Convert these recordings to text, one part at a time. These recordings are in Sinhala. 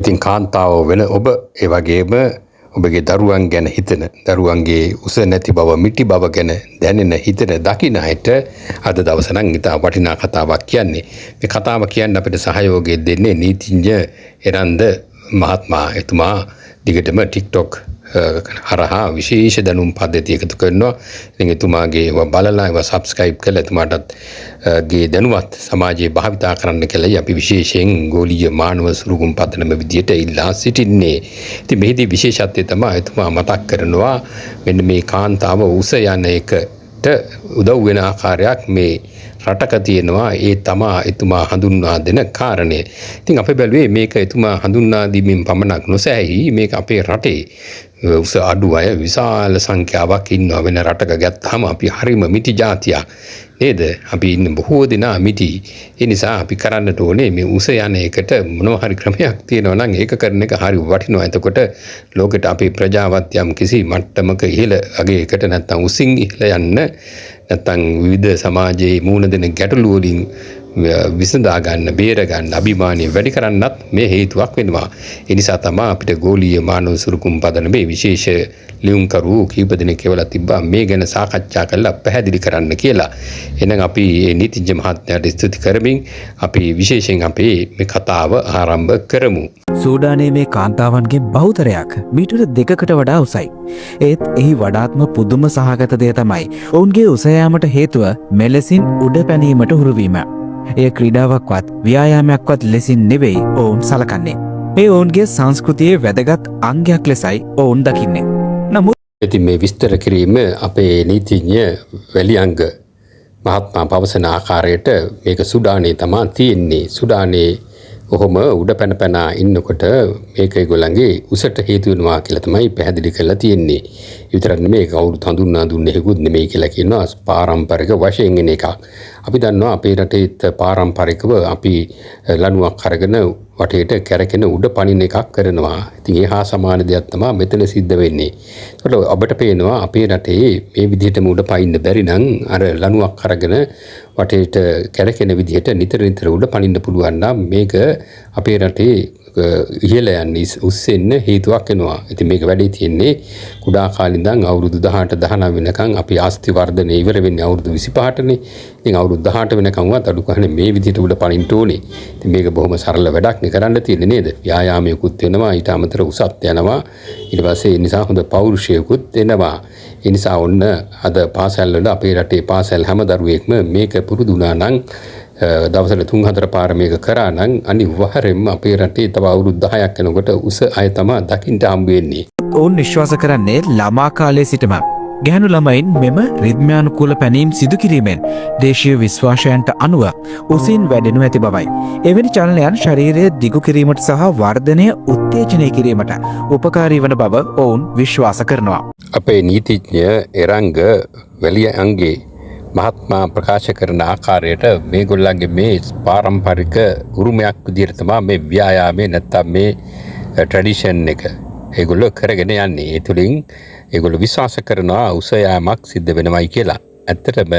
ඉතින් කාන්තාව වෙන ඔබ ඒ වගේම ඔබගේ දරුවන් ගැන හිතන දරුවන්ගේ උස නැති බව මිටි බව ගැන දැනෙන හිතන දකින අයට අද දවස නම් ඉතා වටිනා කතාවක් කියන්නේ. මේ කතාව කියන්න අපිට සහයෝගය දෙන්නේ නීතිඥ එරන්ද මහත්මයා. එතුමා දිගටම TikTok හරහා විශේෂ දැනුම් පද්ධතිය එකතු කරනවා. ඉතින් එතුමාගේ ඒවා බලලා ඒවා subscribe කරලා එතුමාටත් ගේ දැනුවත් සමාජයේ භාවිතා කරන්න කියලා අපි විශේෂයෙන් ගෝලීය මානව සුරුගුම් පදනම විදියට ඉල්ලා සිටින්නේ. ඉතින් මෙහිදී විශේෂත්වය තමයි එතුමා මතක් කරනවා මෙන්න මේ කාන්තාව උස යන එකට උදව් වෙන ආකාරයක් මේ රටක තියෙනවා. ඒ තමා එතුමා හඳුන්වා දෙන කාරණය. ඉතින් අපි බැලුවේ මේක එතුමා හඳුන්වා දීමෙන් පමණක් නොසෑහි මේක අපේ රටේ උස අඩු අය විශාල සංඛ්‍යාවක් ඉන්නවා. වෙන රටක ගත්තාම අපි හරිම මිටි ජාතියක් නේද? අපි ඉන්න බොහෝ දෙනා මිටි. ඒ නිසා අපි කරන්නට ඕනේ මේ උස යන එකට මොනවා හරි ක්‍රමයක් තියෙනවා නම් ඒක කරන එක හරි වටිනවා. එතකොට ලෝකෙට අපේ ප්‍රජාවත් යම් කිසි මට්ටමක ඉහළ අගයකට නැත්තම් උසින් ඉහළ යන්න නැත්තම් විවිධ සමාජයේ මූණ දෙන ගැටලු වලින් විසඳා ගන්න, බේර ගන්න, අභිමානය වැඩි කරන්නත් මේ හේතුවක් වෙනවා. ඒ නිසා තමයි අපිට ගෝලීය මානව සුරුකුම් පදනමේ විශේෂ ලියුම්කරු කීප දෙනෙක් කියලා තිබ්බා මේ ගැන සාකච්ඡා කරලා පැහැදිලි කරන්න කියලා. එහෙනම් අපි මේ නීතිඥ මහත්මයාට ස්තුති කරමින් අපි විශේෂයෙන් අපේ මේ කතාව ආරම්භ කරමු. සූඩානයේ මේ කාන්තාවන්ගේ බහුතරයක් මීටර 2කට වඩා උසයි. ඒත් එහි වඩාත්ම පුදුම සහගත දෙය තමයි ඔවුන්ගේ උස යාමට හේතුව මෙලෙසින් උඩ පැනීමට හුරුවීම. එය ක්‍රීඩාවක්වත් ව්‍යායාමයක්වත් ලෙසින් නෙවෙයි ඔවුන් සලකන්නේ. මේ ඔවුන්ගේ සංස්කෘතියේ වැදගත් අංගයක් ලෙසයි ඔවුන් දකින්නේ. නමුත් ඉතින් මේ විස්තර කිරීම අපේ නීතිඥ වැලිඅංග මහත්මයා පවසන ආකාරයට මේක සුඩානයේ තමයි තියෙන්නේ. සුඩානයේ කොහොම උඩ පැන පැන ඉන්නකොට මේක ඒගොල්ලන්ගේ උසට හේතු වෙනවා කියලා තමයි පැහැදිලි කරලා තියෙන්නේ. විතරක් නෙමෙයි කවුරුත් හඳුන්වා දුන්නේ හේකුත් නෙමෙයි කියලා කියනවා. පාරම්පරික වශයෙන් එන එකක්. අපි දන්නවා අපේ රටේත් පාරම්පරිකව අපි ලණුවක් අරගෙන වටේට කැරකෙන උඩ පනින එකක් කරනවා. ඉතින් ඒ හා සමාන දෙයක් තමයි මෙතන සිද්ධ වෙන්නේ. ඒකට ඔබට පේනවා අපේ රටේ මේ විදිහටම උඩ පනින්න බැරි නම් අර ලණුවක් අරගෙන වටේට කැරකෙන විදිහට නිතර නිතර උඩ පනින්න පුළුවන් නම් මේක අපේ රටේ ඉහළ යන්නේ උස්සෙන්න හේතුවක් වෙනවා. ඉතින් මේක වැඩි තියෙන්නේ කුඩා කාලේ ඉඳන් අවුරුදු 18 19 වෙනකන් අපි ආස්ති වර්ධනය ඉවර වෙන්නේ අවුරුදු 25ටනේ. ඉතින් අවුරුදු 18 වෙනකන්වත් අඩු ගන්න මේ විදිහට උඩ පනින්න ඕනේ. ඉතින් මේක බොහොම සරල වැඩක් නේ කරන්න තියෙන්නේ නේද? ව්‍යායාමයකුත් වෙනවා ඊට අමතරව උසත් යනවා. ඊට පස්සේ ඒ නිසා හොඳ පෞරුෂයකුත් එනවා. ඒ නිසා ඔන්න අද පාසල් වල අපේ රටේ පාසල් හැම දරුවෙක්ම මේක පුරුදු වුණා නම් දවසට 3-4 පාර මේක කරා නම් අනිවාර්යයෙන්ම අපේ රටේ තව අවුරුදු 10ක් යනකොට උස අය තමයි දකින්න හම්බ වෙන්නේ. ඔවුන් විශ්වාස කරන්නේ ළමා කාලයේ සිටම ගැහැණු ළමයින් මෙම රිද්මයානුකූල පැනීම් සිදු කිරීමෙන් දේශීය විශ්වාසයන්ට අනුව උසින් වැඩෙනු ඇති බවයි. එවැනි චලනයන් ශරීරය දිගු කිරීමට සහ වර්ධනය උත්තේජනය කිරීමට උපකාරී වන බව ඔවුන් විශ්වාස කරනවා. අපේ නීතිඥ එරංග වැලිඅංගේ මහත්මයා ප්‍රකාශ කරන ආකාරයට මේගොල්ලන්ගේ මේ පාරම්පරික උරුමයක් විදිහට තමයි මේ ව්‍යායාමයේ නැත්තම් මේ ට්‍රැඩිෂන් එක ඒගොල්ලෝ කරගෙන යන්නේ. ඒ තුලින් ඒගොල්ලෝ විශ්වාස කරනවා උස යාමක් සිද්ධ වෙනවයි කියලා. ඇත්තටම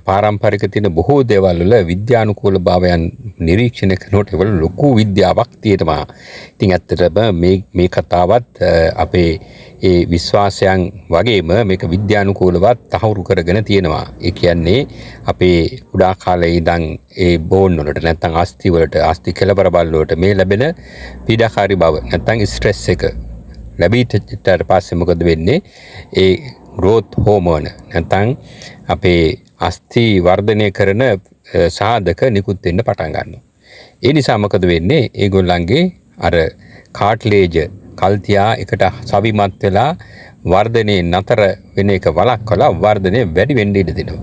පාරම්පරික තියෙන බොහෝ දේවල් වල විද්‍යානුකූල භාවයන් නිරීක්ෂණය කරනකොට ඒවල ලොකු විද්‍යාවක් තියෙනවා. ඉතින් ඇත්තටම මේ කතාවත් අපේ ඒ විශ්වාසයන් වගේම මේක විද්‍යානුකූලවත් තහවුරු කරගෙන තියෙනවා. ඒ කියන්නේ අපේ කුඩා කාලේ ඉඳන් ඒ බෝන් වලට නැත්නම් අස්ථි වලට අස්ථි කෙලවර බල් වලට මේ ලැබෙන පීඩාකාරී බව නැත්නම් ස්ට්‍රෙස් එක ලැබීට පස්සේ මොකද වෙන්නේ? ඒ growth hormone නැත්නම් අපේ අස්ථි වර්ධනය කරන සාධක නිකුත් වෙන්න පටන් ගන්නවා. ඒ නිසා මොකද වෙන්නේ? ඒගොල්ලන්ගේ අර කාට්ලේජ් කල්තියා එකට සවිමත් වෙලා වර්ධනයේ නතර වෙන එක වළක්වලා වර්ධනය වැඩි වෙන්න ඉඩ දෙනවා.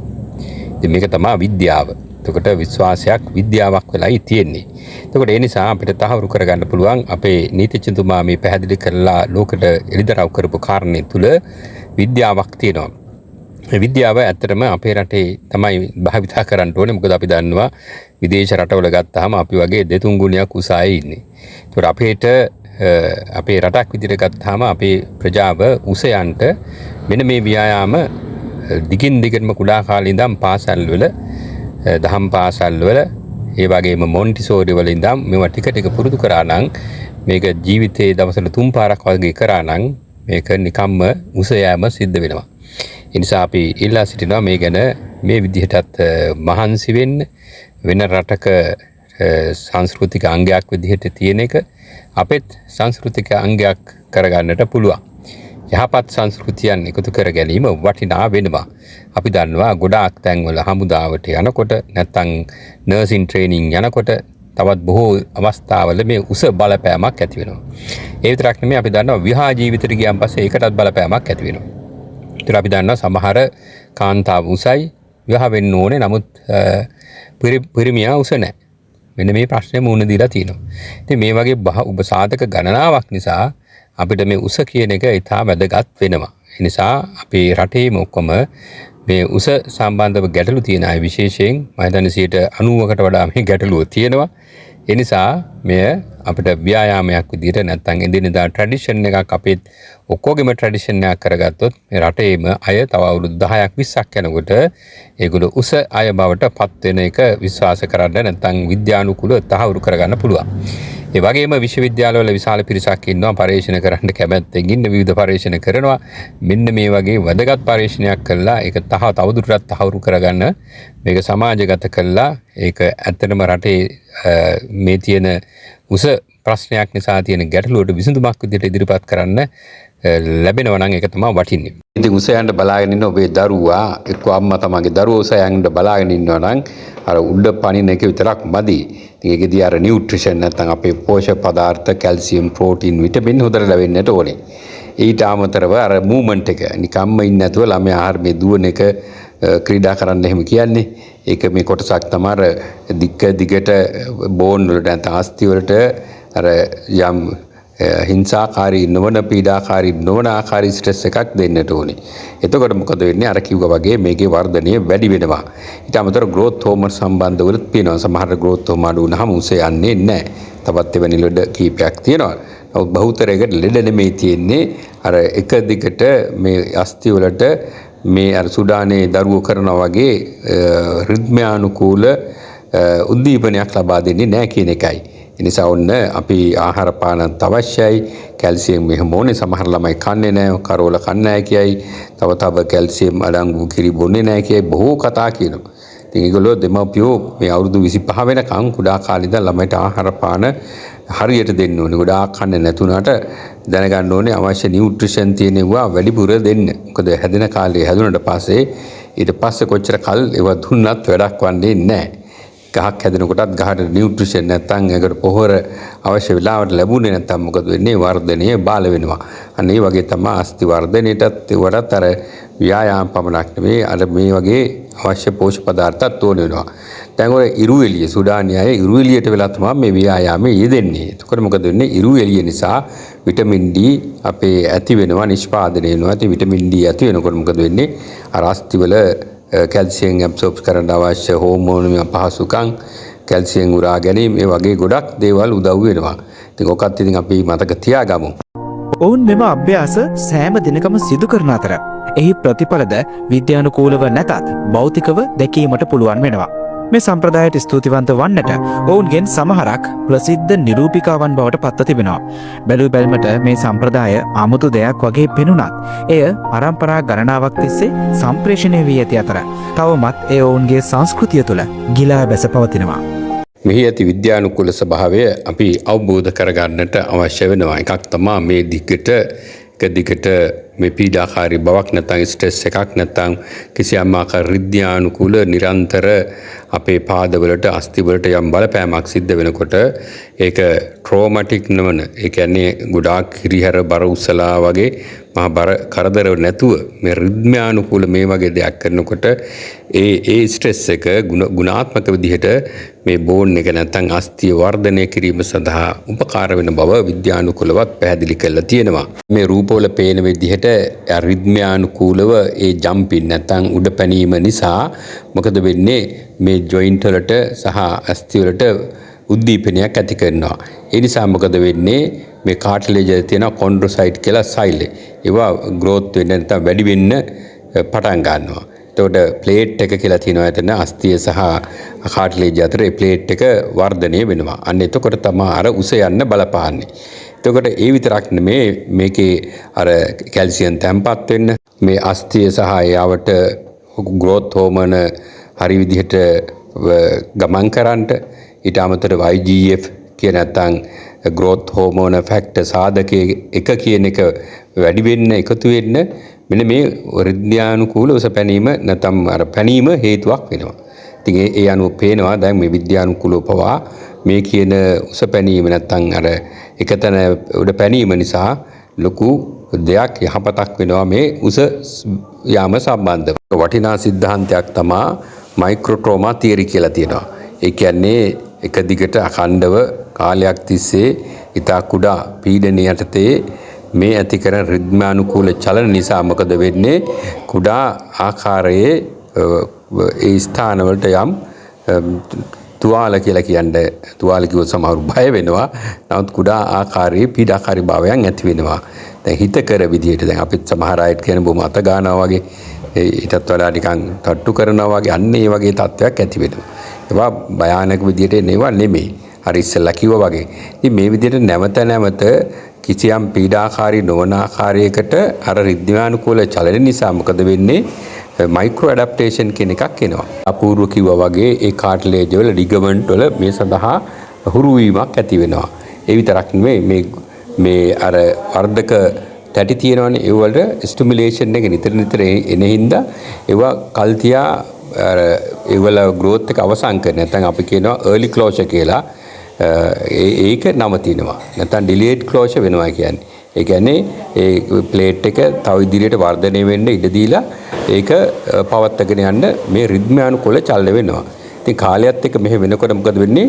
ඉතින් මේක තමයි විද්‍යාව. එතකොට විශ්වාසයක් විද්‍යාවක් වෙලයි තියෙන්නේ. එතකොට ඒ නිසා අපිට තහවුරු කරගන්න පුළුවන් අපේ නීතිඥතුමා මේ පැහැදිලි කරලා ලෝකෙට එළිදරව් කරපු කාරණේ තුල විද්‍යාවක් තියෙනවා. මේ විද්‍යාව ඇත්තටම අපේ රටේ තමයි භාවිතා කරන්න ඕනේ. මොකද අපි දන්නවා විදේශ රටවල ගත්තාම අපි වගේ දෙතුන් ගුණයක් උසාවේ ඉන්නේ. ඒතකොට අපේ රටක් විදිහට ගත්තාම අපේ ප්‍රජාව උසයන්ට මෙන්න මේ ව්‍යායාම දිගින් දිගටම කුඩා කාලේ ඉඳන් පාසල් වල දහම් පාසල් වල ඒ වගේම මොන්ටිසෝරි වල ඉඳන් මේවා ටික ටික පුරුදු කරා නම් මේක ජීවිතයේ දවසට 3 පාරක් වගේ කරා නම් මේක නිකම්ම උස යෑම සිද්ධ වෙනවා. ඒ නිසා අපි ඉල්ලා සිටිනවා මේ ගැන මේ විදිහටත් මහන්සි වෙන්න වෙන රටක සංස්කෘතික අංගයක් විදිහට තියෙන එක අපෙත් සංස්කෘතික අංගයක් කරගන්නට පුළුවන්. යහපත් සංස්කෘතියන් එකතු කර ගැනීම වටිනා වෙනවා. අපි දන්නවා ගොඩාක් තැන්වල හමුදාවට යනකොට නැත්නම් නර්සින් ට්‍රේනින් යනකොට තවත් බොහෝ අවස්ථාවල මේ උස බලපෑමක් ඇති වෙනවා. ඒ විතරක් නෙමෙයි අපි දන්නවා විවාහ ජීවිතයට ගියන් පස්සේ ඒකටත් බලපෑමක් ඇති වෙනවා. ඒතර අපි දන්නවා සමහර කාන්තාව උසයි විවාහ වෙන්න ඕනේ නමුත් පිරිමියා උස නැහැ. මෙන්න මේ ප්‍රශ්නේ මුහුණ දීලා තියෙනවා. ඉතින් මේ වගේ උපසාධක ගණනාවක් නිසා අපිට මේ උස කියන එක ඉතා වැදගත් වෙනවා. ඒ නිසා අපේ රටේම ඔක්කොම මේ උස සම්බන්ධව ගැටලු තියෙන අය විශේෂයෙන් මම හිතන්නේ 90%කට වඩා මේ ගැටලුව තියෙනවා. ඒ නිසා මෙය අපිට ව්‍යායාමයක් විදිහට නැත්නම් එදිනෙදා ට්‍රැඩිෂන් එකක් අපේ ඔක්කොගෙම ට්‍රැඩිෂන් එකක් කරගත්තොත් මේ රටේම අය තව අවුරුදු 10ක් 20ක් යනකොට ඒගොල්ලෝ උස අය බවට පත් වෙන එක විශ්වාස කරන්න නැත්නම් විද්‍යානුකූලව තහවුරු කරගන්න පුළුවන්. ඒ වගේම විශ්වවිද්‍යාලවල විශාල පිරිසක් ඉන්නවා පරීක්ෂණ කරන්න කැමැත්තෙන් ඉන්න විවිධ පරීක්ෂණ කරනවා. මෙන්න මේ වගේ වැදගත් පරීක්ෂණයක් කළා ඒක තවදුරටත් තහවුරු කරගන්න මේක සමාජගත කළා ඒක ඇත්තටම රටේ මේ තියෙන උස ප්‍රශ්නයක් නිසා තියෙන ගැටලුවට විසඳුමක් විදිහට ඉදිරිපත් කරන්න ලැබෙනවා නම් ඒක තමයි වටින්නේ. ඉතින් උස යන්න බලාගෙන ඉන්න ඔබේ දරුවා එක්ක අම්මා තමන්ගේ දරුවෝ උස යන්න බලාගෙන ඉන්නවා නම් අර උඩ පනින එක විතරක් මදි. ඉතින් ඒකදී අර නියුට්‍රිෂන් නැත්නම් අපේ පෝෂක පදාර්ථ කැල්සියම් ප්‍රෝටීන් විටමින් හොදට ලැබෙන්නට ඕනේ. ඊට අමතරව අර මූවමන්ට් එක නිකම්ම ඉන්නේ නැතුව ළමයා ආහාරයේ දුවන එක ක්‍රීඩා කරන්න එහෙම කියන්නේ. ඒක මේ කොටසක් තමයි අර දිගට බෝන් වලට නැත්නම් අස්ථි වලට අර යම් හිංසාකාරී නොවන පීඩාකාරී නොවන ආකාරී ස්ට්‍රෙස් එකක් දෙන්නට ඕනේ. එතකොට මොකද වෙන්නේ? අර කිව්වා වගේ මේකේ වර්ධනය වැඩි වෙනවා. ඊට අමතරව growth hormone සම්බන්ධවලත් පේනවා. සමහර growth hormone අඩු වුණාම උස යන්නේ නැහැ. තවත් එවැනි ලෙඩ කීපයක් තියෙනවා. නමුත් බහුතරයකට ලෙඩ නෙමෙයි තියෙන්නේ. අර එක දිගට මේ අස්ථි වලට මේ අර සුඩානේ දරුවෝ කරනා වගේ රිද්මයානුකූල උද්දීපනයක් ලබා දෙන්නේ නැහැ කියන එකයි. එනිසා ඔන්න අපි ආහාර පානත් අවශ්‍යයි. කැල්සියම් මෙහෙම ඕනේ. සමහර ළමයි කන්නේ නැහැ. කරෝල කන්නේ නැහැ කියයි. තව කැල්සියම් අඩංගු කිරි බොන්නේ නැහැ කියයි බොහෝ කතා කියනවා. ඉතින් ඒගොල්ලෝ දෙමව්පියෝ මේ අවුරුදු 25 වෙනකන් කුඩා කාලේ ඉඳන් ළමයිට ආහාර පාන හරියට දෙන්න ඕනේ. ගොඩාක් කන්නේ නැතුණාට දැනගන්න ඕනේ අවශ්‍ය නියුට්‍රිෂන් තියෙනවා වැඩිපුර දෙන්න. මොකද හැදෙන කාලේ හැදුනට පස්සේ ඊට පස්සේ කොච්චර කල් ඒවා දුන්නත් වැඩක් වන්නේ නැහැ. ගහක් හැදෙනකොටත් ගහට නියුට්‍රිෂන් නැත්නම් ඒකට පොහොර අවශ්‍ය වෙලාවට ලැබුණේ නැත්නම් මොකද වෙන්නේ? වර්ධනය බාල වෙනවා. අන්න ඒ වගේ තමයි අස්ථි වර්ධනයටත් වඩාත් අර ව්‍යායාම පමණක් නෙවෙයි අර මේ වගේ අවශ්‍ය පෝෂක පදාර්ථත් ඕන වෙනවා. දැන් ඔය ඉරු එළිය සුඩානියායේ ඉරු එළියට වෙලා තමයි මේ ව්‍යායාමයේ යෙදෙන්නේ. එතකොට මොකද වෙන්නේ? ඉරු එළිය නිසා විටමින් D අපේ ඇති වෙනවා නිෂ්පාදනය වෙනවා. ඉතින් විටමින් D ඇති වෙනකොට මොකද වෙන්නේ? අර අස්ථිවල කැල්සියම් ඇබ්සෝබ් කරන්න අවශ්‍ය හෝමෝන පහසුකම් කැල්සියම් උරා ගැනීම මේ වගේ ගොඩක් දේවල් උදව් වෙනවා. ඉතින් ඔකත් ඉතින් අපි මතක තියාගමු. ඔවුන් මෙම අභ්‍යාස සෑම දිනකම සිදු කරන අතර එහි ප්‍රතිඵලද විද්‍යානුකූලව නැතත් භෞතිකව දැකීමට පුළුවන් වෙනවා. මේ සම්ප්‍රදායට ස්තුතිවන්ත වන්නට ඔවුන්ගෙන් සමහරක් ප්‍රසිද්ධ නිරූපිකාවන් බවට පත්ව තිබෙනවා. බැලූ බැල්මට මේ සම්ප්‍රදාය 아무තු දෙයක් වගේ පෙනුනත් එය පරම්පරා ගණනාවක් තිස්සේ සම්ප්‍රේෂණය වී ඇති අතර තවමත් එය ඔවුන්ගේ සංස්කෘතිය තුළ ගිලා බැස පවතිනවා. මෙහි ඇති විද්‍යානුකූල ස්වභාවය අපි අවබෝධ කරගන්නට අවශ්‍ය වෙනවා. එකක් තමයි මේ දිගට මේ පීඩාකාරී බවක් නැත්නම් ස්ට්‍රෙස් එකක් නැත්නම් කිසියම් ආකාර රිද්‍යානුකූල නිරන්තර අපේ පාදවලට අස්ථිවලට යම් බලපෑමක් සිද්ධ වෙනකොට ඒක ට්‍රෝමැටික් නොවන ඒ කියන්නේ ගොඩාක් හිරිහැර බර උසලා වගේ මහා බර කරදර නැතුව මේ රිද්මයානුකූල මේ වගේ දෙයක් කරනකොට ඒ ස්ට්‍රෙස් එක ගුණාත්මක විදිහට මේ බෝන් එක නැත්නම් අස්ථිය වර්ධනය කිරීම සඳහා උපකාර වෙන බව විද්‍යානුකූලවත් පැහැදිලි කරලා තියෙනවා. මේ රූපවල පේන විදිහට රිද්මයානුකූලව ඒ ජම්පින් නැත්නම් උඩ පැනීම නිසා මොකද වෙන්නේ? මේ ජොයින්ට් වලට සහ අස්ථි වලට උද්දීපනයක් ඇති කරනවා. ඒ නිසා මොකද වෙන්නේ? මේ කාට්ලේජ් එකේ තියෙන කොන්ඩ්‍රොසයිට් කියලා සෛල ඒවා growth වෙන්න නැත්නම් වැඩි වෙන්න පටන් ගන්නවා. එතකොට ප්ලේට් එක කියලා තියෙනවා එතන අස්තිය සහ කාට්ලේජ් අතර ඒ ප්ලේට් එක වර්ධනය වෙනවා. අන්න එතකොට තමයි අර උස යන්න බලපාන්නේ. එතකොට ඒ විතරක් නෙමේ මේකේ අර කැල්සියම් තැම්පත් වෙන්න මේ අස්තිය සහ යාවට ග්‍රෝත් හෝමෝන හරි විදිහට ගමන් කරන්නට ඊට අමතරව IGF කියන නැත්නම් growth hormone factor සාධකයේ එක කියන එක වැඩි වෙන්න එකතු වෙන්න මෙන්න මේ විද්‍යානුකූල උස පැනීම නැත්නම් අර පැනීම හේතුවක් වෙනවා. ඉතින් ඒ අනුව පේනවා දැන් මේ විද්‍යානුකූලව පවා මේ කියන උස පැනීම නැත්නම් අර එකතන උඩ පැනීම නිසා ලොකු දෙයක් යහපතක් වෙනවා මේ උස යාම සම්බන්ධව. වටිනා සිද්ධාන්තයක් තමයි මයික්‍රෝට්‍රෝමා තියරි කියලා තියෙනවා. ඒ කියන්නේ එක දිගට අඛණ්ඩව කාලයක් තිස්සේ ඉතා කුඩා පීඩන යටතේ මේ ඇති කරන රිද්මානුකූල චලන නිසා මොකද වෙන්නේ කුඩා ආකාරයේ ඒ ස්ථානවලට යම් තුවාල කියලා කියන්නේ තුවාල කිව්වොත් සමහරු බය වෙනවා. නමුත් කුඩා ආකාරයේ පීඩාකාරී භාවයන් ඇති වෙනවා. දැන් හිතකර විදිහට දැන් අපිත් සමහර අයට කියන බොහොම අත ගන්නවා වගේ ඊටත් වඩා නිකන් තට්ටු කරනවා වගේ අන්න ඒ වගේ තත්ත්වයක් ඇති වෙනවා. ඒවා භයානක විදිහට එනවා නෙමෙයි. හරි ඉස්සෙල්ලා කිව්වා වගේ. ඉතින් මේ විදිහට නැවත නැවත කිසියම් පීඩාකාරී නොවන ආකාරයකට අර රිද්මානුකූල චලන නිසා මොකද වෙන්නේ මයික්‍රෝ ඇඩැප්ටේෂන් කියන එකක් එනවා. අපූර්ව කිව්වා වගේ ඒ කාට්ලේජ් වල ලිගමන්ට් වල මේ සඳහා හුරු වීමක් ඇති වෙනවා. ඒ විතරක් නෙමෙයි මේ අර වර්ධක තැටි තියෙනවනේ ඒ වලට ස්ටිමුලේෂන් එක නිතර එන හින්දා ඒවා කල්තියා අර ඒ වල growth එක අවසන් කරන නැත්නම් අපි කියනවා early closure කියලා ඒක නවතිනවා. නැත්නම් delayed closure වෙනවා කියන්නේ. ඒ කියන්නේ ඒ ප්ලේට් එක තව ඉදිරියට වර්ධනය වෙන්න ඉඩ දීලා ඒක පවත්වාගෙන යන්න මේ රිද්මානුකූල චලන වෙනවා. ඉතින් කාලයත් එක්ක මෙහෙ වෙනකොට මොකද වෙන්නේ?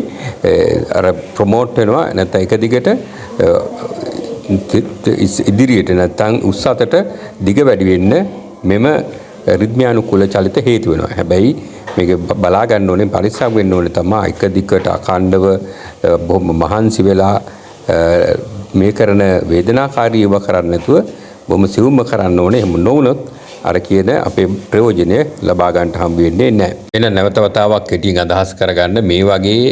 අර ප්‍රොමෝට් වෙනවා නැත්නම් එක දිගට ඉදිරියට නැත්නම් උස් අතට දිග වැඩි වෙන්න මෙම රිද්මානුකූල චලිත හේතු වෙනවා. හැබැයි මේක බලා ගන්න ඕනේ පරිස්සම් වෙන්න ඕනේ තමයි එක දිගට අඛණ්ඩව බොහොම මහන්සි වෙලා මේ කරන වේදනාකාරීව කරන්නේ නැතුව බොහොම සිවුම්ම කරන්න ඕනේ. එහෙම නොවුනොත් අර කියන අපේ ප්‍රයෝජනය ලබා ගන්නට හම්බ වෙන්නේ නැහැ. එන නැවත වතාවක් කෙටියෙන් අදහස් කරගන්න මේ වගේ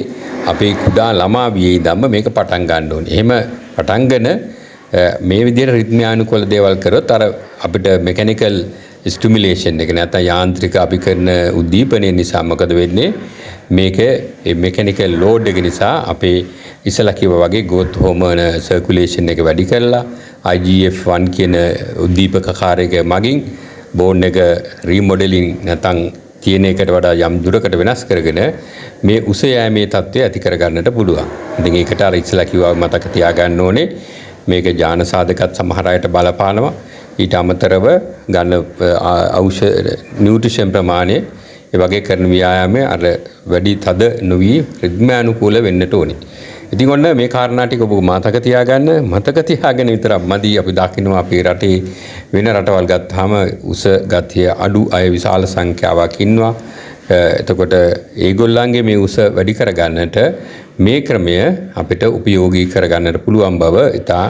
අපේ කුඩා ළමා වියේ ඉඳන්ම මේක පටන් ගන්න ඕනේ. එහෙම පටන්ගෙන මේ විදිහට රිද්මානුකූල දේවල් කරොත් අර අපිට මෙකැනිකල් ස්ටිමුලේෂන් එක නැත්නම් යාන්ත්‍රික අපි කරන උද්දීපනය නිසා මොකද වෙන්නේ මේක මෙකැනිකල් ලෝඩ් එක නිසා අපේ ඉස්සලා කිව්වා වගේ growth hormone circulation එක වැඩි කරලා IGF-1 කියන උද්දීපක කාර්යයක මගින් බෝන් එක රීමොඩලින් නැත්නම් තියෙන එකට වඩා යම් දුරකට වෙනස් කරගෙන මේ උස යෑමේ තත්ත්වය ඇති කර ගන්නට පුළුවන්. ඉතින් ඒකට අර ඉස්සලා කිව්වා මතක තියාගන්න ඕනේ මේක ජාන සාධකත් සමහර අයට බලපානවා. ඊට අමතරව ගන්න ඖෂධ නියුට්‍රිෂන් ප්‍රමාණය ඒ වගේ කරන ව්‍යායාමයේ අර වැඩි තද නොවි රිද්මානුකූල වෙන්නට ඕනේ. ඉතින් ඔන්න මේ කාරණා ටික ඔබ මතක තියාගෙන විතරක් මදි. අපි දකිනවා අපේ රටේ වෙන රටවල් ගත්තාම උස ගතිය අඩු අය විශාල සංඛ්‍යාවක් ඉන්නවා. එතකොට ඒගොල්ලන්ගේ මේ උස වැඩි කරගන්නට මේ ක්‍රමය අපිට උපයෝගී කරගන්නට පුළුවන් බව ඉතා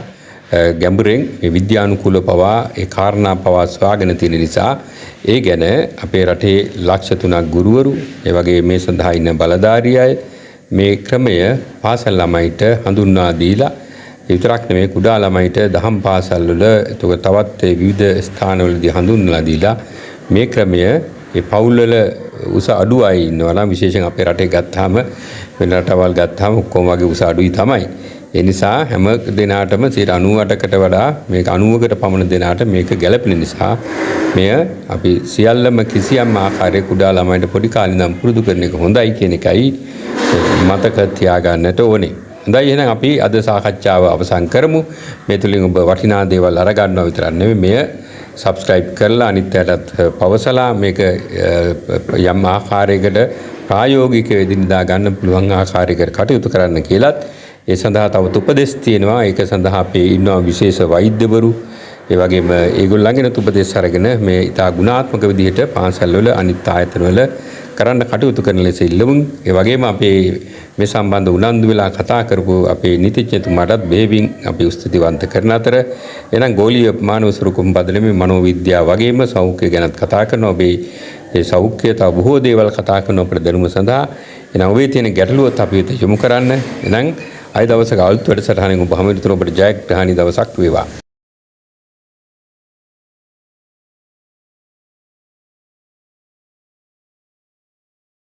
ගැඹුරෙන් මේ විද්‍යානුකූල පවා ඒ කාරණා පවා සොයාගෙන තියෙන නිසා ඒ ගැන අපේ රටේ ලක්ෂ 3ක් ගුරුවරු ඒ වගේ මේ සඳහා ඉන්න බලධාරී අය මේ ක්‍රමය පාසල් ළමයිට හඳුන්වා දීලා විතරක් නෙමෙයි කුඩා ළමයිට දහම් පාසල් වල එතකොට තවත් විවිධ ස්ථානවලදී හඳුන්වලා දීලා මේ ක්‍රමය ඒ පවුල් වල උස අඩු අය ඉන්නවා නම් විශේෂයෙන් අපේ රටේ ගත්තාම වෙන රටවල් ගත්තාම ඔක්කොම වගේ උස අඩුයි තමයි. ඒ නිසා හැම දිනාටම 98කට වඩා මේක 90කට පමණ දිනාට මේක ගැළපෙන නිසා මෙය අපි සියල්ලම කිසියම් ආකාරයක කුඩා ළමයින්ට පොඩි කාලේ ඉඳන් පුරුදු කරන එක හොඳයි කියන එකයි මතක තියාගන්නට ඕනේ. හොඳයි එහෙනම් අපි අද සාකච්ඡාව අවසන් කරමු. මේ තුලින් ඔබ වටිනා දේවල් අරගන්නවා විතරක් නෙමෙයි මෙය සබ්ස්ක්‍රයිබ් කරලා අනිත් අයටත් පවසලා මේක යම් ආකාරයකට ප්‍රායෝගිකව එදිනදා ගන්න පුළුවන් ආකාරයකට කටයුතු කරන්න කියලත් ඒ සඳහා තවත් උපදෙස් තියෙනවා. ඒක සඳහා අපි ඉන්නවා විශේෂ වෛද්‍යවරු. ඒ වගේම ඒගොල්ලන්ගෙන උපදෙස් අරගෙන මේ ඉතා ගුණාත්මක විදිහට පාසල් වල අනිත් ආයතන වල කරන්න කටයුතු කරන ලෙස ඉල්ලමු. ඒ වගේම අපේ මේ සම්බන්ධ උනන්දු වෙලා කතා කරපු අපේ නීතිඥතුමාටත් බෙහෙවින් අපි ස්තුතිවන්ත කරන අතර එනම් ගෝලීය මානව සුරුකුම් පදනමේ මනෝවිද්‍යාව වගේම සෞඛ්‍ය ගැනත් කතා කරන ඔබේ ඒ සෞඛ්‍ය තව බොහෝ දේවල් කතා කරන අපේ දැනුම සඳහා එනම් ඔබේ තියෙන ගැටලුවත් අපි වෙත යොමු කරන්න. එහෙනම් අද දවසක අලුත් වැඩසටහනින් ඔබ හැම විටම ඔබට ජයග්‍රහණී දවසක් වේවා.